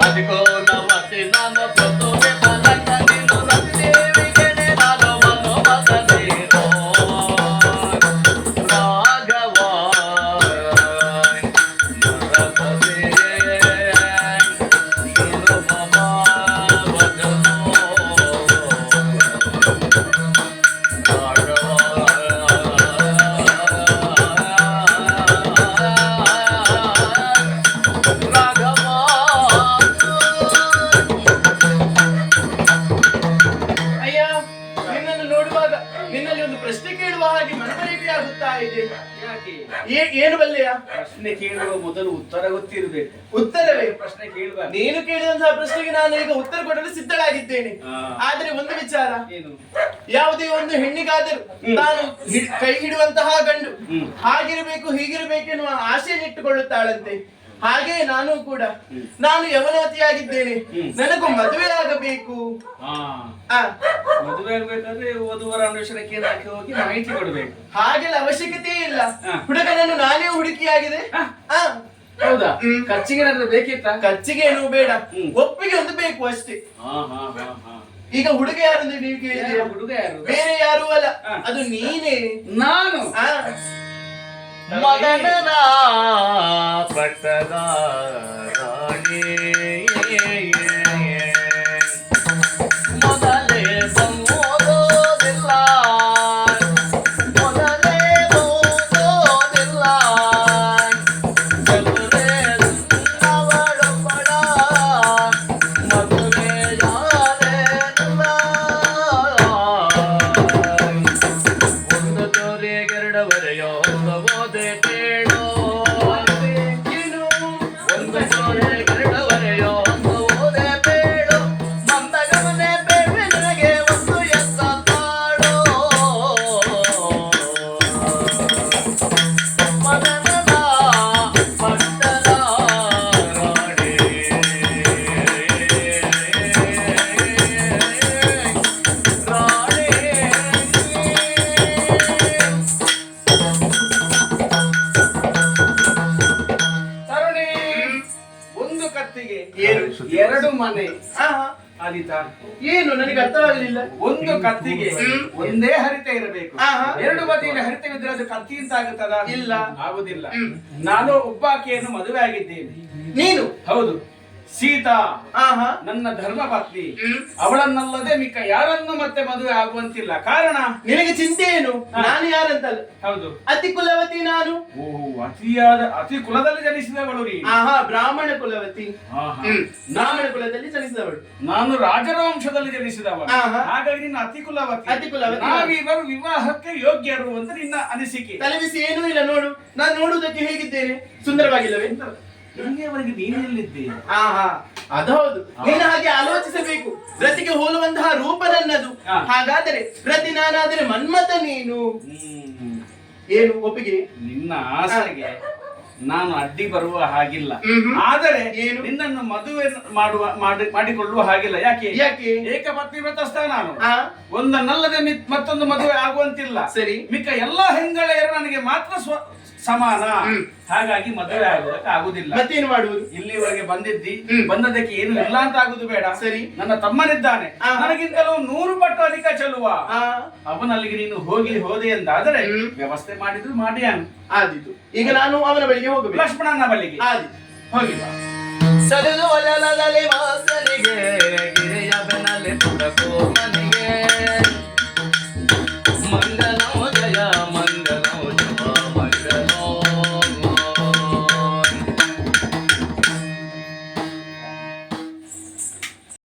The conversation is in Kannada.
ಅದಕ್ಕೋ ನವತೆ ನಾನು ಪ್ರತೋದೆ ಬಲಂಗ ನೀನು ರತಿದೇವಿಗೆನೆ ನಾನು ಮನೋ ಮಗನೇನೋ ರಾಘವ ನರಪತೆ ನೀನು ಮಮ ಭಜನೋ ಪ್ರಶ್ನೆ ಕೇಳುವ ಹಾಗೆ ಮನವರಿಕೆ ಆಗುತ್ತಾ ಇದೆ. ಯಾಕೆ? ಏನು ಬಲ್ಲೆಯ? ಪ್ರಶ್ನೆ ಕೇಳುವ ಮೊದಲು ಉತ್ತರ ಗೊತ್ತಿರಬೇಕು. ಉತ್ತರವೇ ಪ್ರಶ್ನೆ ಕೇಳುವ ನೀನು ಕೇಳಿದಂತಹ ಪ್ರಶ್ನೆಗೆ ನಾನು ಈಗ ಉತ್ತರ ಕೊಡಲು ಸಿದ್ಧಳಾಗಿದ್ದೇನೆ. ಆದ್ರೆ ಒಂದು ವಿಚಾರ, ಏನು? ಯಾವುದೇ ಒಂದು ಹೆಣ್ಣಿಗಾದರೂ ತಾನು ಕೈ ಹಿಡುವಂತಹ ಗಂಡು ಹಾಗಿರಬೇಕು ಹೀಗಿರಬೇಕೆನ್ನುವ ಆಸೆಯನ್ನಿಟ್ಟುಕೊಳ್ಳುತ್ತಾಳಂತೆ. ಹಾಗೆ ನಾನು ಕೂಡ ನಾನು ಯವನವತಿಯಾಗಿದ್ದೇನೆ, ನನಗೂ ಮದುವೆ ಆಗಬೇಕು. ಮದುವೆ ಆಗ್ಬೇಕಾದ್ರೆ ವಧುವರ ಅನ್ವೇಷಣೆ ಕೇಂದ್ರಕ್ಕೆ ಹೋಗಿ ಮಾಹಿತಿ ಕೊಡಬೇಕು. ಹಾಗೆಲ್ಲ ಅವಶ್ಯಕತೆ ಇಲ್ಲ, ಹುಡುಗನನ್ನು ನಾನೇ ಹುಡುಕಿಯಾಗಿದೆ. ಹೌದಾ? ಖರ್ಚಿಗೆ ಏನಾದ್ರೂ ಬೇಕಿತ್ತ? ಖರ್ಚಿಗೆ ಏನು ಬೇಡ, ಒಪ್ಪಿಗೆ ಒಂದು ಬೇಕು ಅಷ್ಟೇ. ಈಗ ಹುಡುಗ ಯಾರು ಅಂತ ನೀವು ಕೇಳಿದ್ದೀರಾ? ಹುಡುಗ ಯಾರು? ಬೇರೆ ಯಾರು ಅಲ್ಲ, ಅದು ನೀನೇ. ನಾನು ಮದನನ ಪಟ್ಟದ ರಾಣಿ ಮೊದಲೇ ಬಂದೋದಿಲ್ಲ, ಮೊದಲೇ ಬಂದೋದಿಲ್ಲ, ಮದುವೆ ಅವಳೊಬ್ಬಳ ಮದುವೆ ಯಾರೇನಿಲ್ಲ. ಒಂದು ತೋರೆಗೆರಡವರೆಯೋ ಓದೆ ಬೇಡೋ, ಒಂದು ತೋರೆಗೆರಡವರೆಯೋ ಓದೆ ಬೇಡೋ, ಮಂದಗಮನೆ ಬೇಡ ನನಗೆ ಒಂದು ಎತ್ತ ತಾಳೋ. ಮದನದ ಪಟ್ಟದ ರಾಣಿ ತರುಣಿ, ಒಂದು ಕತ್ತಿಗೆ ಏನು? ಎರಡು ಮನೆ ಆಹಾ. ಆದಿತಾ? ಏನು ನನಗೆ ಅರ್ಥವಾಗಲಿಲ್ಲ. ಒಂದು ಕತ್ತಿಗೆ ಒಂದೇ ಹರಿತ ಇರಬೇಕು. ಆಹಾ. ಎರಡು ಬದಿಯಲ್ಲಿ ಹರಿತವಿದ್ರೆ ಅದು ಕತ್ತಿ ಅಂತ ಆಗುತ್ತದ? ಇಲ್ಲ, ಆಗುದಿಲ್ಲ. ನಾನು ಒಬ್ಬಾಕೆಯನ್ನು ಮದುವೆ ಆಗಿದ್ದೇನೆ. ನೀನು? ಹೌದು, ಸೀತಾ ಆಹಾ. ನನ್ನ ಧರ್ಮ ಪತ್ನಿ. ಅವಳನ್ನಲ್ಲದೆ ಮಿಕ್ಕ ಯಾರನ್ನು ಮತ್ತೆ ಮದುವೆ ಆಗುವಂತಿಲ್ಲ. ಕಾರಣ? ನಿನಗೆ ಚಿಂತೆ ಏನು? ನಾನು ಯಾರಂತಲ್ಲ, ಹೌದು, ಅತಿ ಕುಲವತಿ ನಾನು. ಅತಿ ಕುಲದಲ್ಲಿ ಜನಿಸಿದವಳು ನೀ. ಆಹಾ, ಬ್ರಾಹ್ಮಣ ಕುಲವತಿ. ಆಹಾ. ಬ್ರಾಹ್ಮಣ ಕುಲದಲ್ಲಿ ಜನಿಸಿದವಳು ನಾನು ರಾಜವಂಶದಲ್ಲಿ ಜನಿಸಿದವ. ಆಹಾ. ಹಾಗಾಗಿ ನಿನ್ನ ಅತಿ ಕುಲವತಿ. ಅತಿ ಕುಲವತಿ. ನಾವಿವರು ವಿವಾಹಕ್ಕೆ ಯೋಗ್ಯರು ಅಂತ ನಿನ್ನ ಅನಿಸಿಕೆ. ತಲೆಬಿಸಿ ಏನೂ ಇಲ್ಲ. ನೋಡು, ನಾನು ನೋಡುವುದಕ್ಕೆ ಹೇಗಿದ್ದೇನೆ? ಸುಂದರವಾಗಿಲ್ಲವೇ? ಇಲ್ಲಿಯವರೆಗೆ ನೀನೆಲ್ಲಿದ್ದೆ? ಆಹಾ, ಅದು ಹೌದು. ನೀನು ಹಾಗೆ ಆಲೋಚಿಸಬೇಕು. ರತಿಗೆ ಹೋಲುವಂತಹ ರೂಪ ನನ್ನದು. ಹಾಗಾದರೆ ರತಿ ನಾನಾದರೆ ಮನ್ಮಥ ನೀನು. ಏನು ಒಪ್ಪಿಗೆ? ನಿನ್ನ ಆಸೆಗೆ ನಾನು ಅಡ್ಡಿ ಬರುವ ಹಾಗಿಲ್ಲ. ಆದರೆ ನಿನ್ನನ್ನು ಮದುವೆ ಮಾಡಿಕೊಳ್ಳುವ ಹಾಗಿಲ್ಲ. ಯಾಕೆ? ಏಕಪತ್ನಿ ವ್ರತಸ್ಥ ನಾನು. ಒಂದನ್ನಲ್ಲದೆ ಮತ್ತೊಂದು ಮದುವೆ ಆಗುವಂತಿಲ್ಲ. ಸರಿ, ಮಿಕ್ಕ ಎಲ್ಲಾ ಹೆಂಗಳೆಯರು ನನಗೆ ಮಾತ್ರ ಸಮಾನ. ಹಾಗಾಗಿ ಮದುವೆ ಆಗುವುದಕ್ಕೆ ಆಗುದಿಲ್ಲ. ಮತ್ತೇನು ಮಾಡುವುದು? ಇಲ್ಲಿವರೆಗೆ ಬಂದದಕ್ಕೆ ಏನು ಇಲ್ಲ ಅಂತ ಆಗುದು ಬೇಡ. ಸರಿ, ನನ್ನ ತಮ್ಮನಿದ್ದಾನೆ, ನನಗಿಂತಲೂ 100 ಪಟ್ಟು ಅಧಿಕ ಚೆಲುವ. ಅವನಲ್ಲಿಗೆ ನೀನು ಹೋದೆ ಎಂದಾದರೆ ವ್ಯವಸ್ಥೆ ಮಾಡಿದ್ರು ಮಾಡಿಯಾನು. ಆದಿತು. ಈಗ ನಾನು ಅವನ ಬಳಿಗೆ ಹೋಗಬೇಕು. ಲಕ್ಷ್ಮಣನ ಬಳಿಗೆ ಆದಿತು. ಹೋಗಿ ಬಾ. ಸರಿದು ಒಲಲದಲ್ಲಿ ಮಾಸ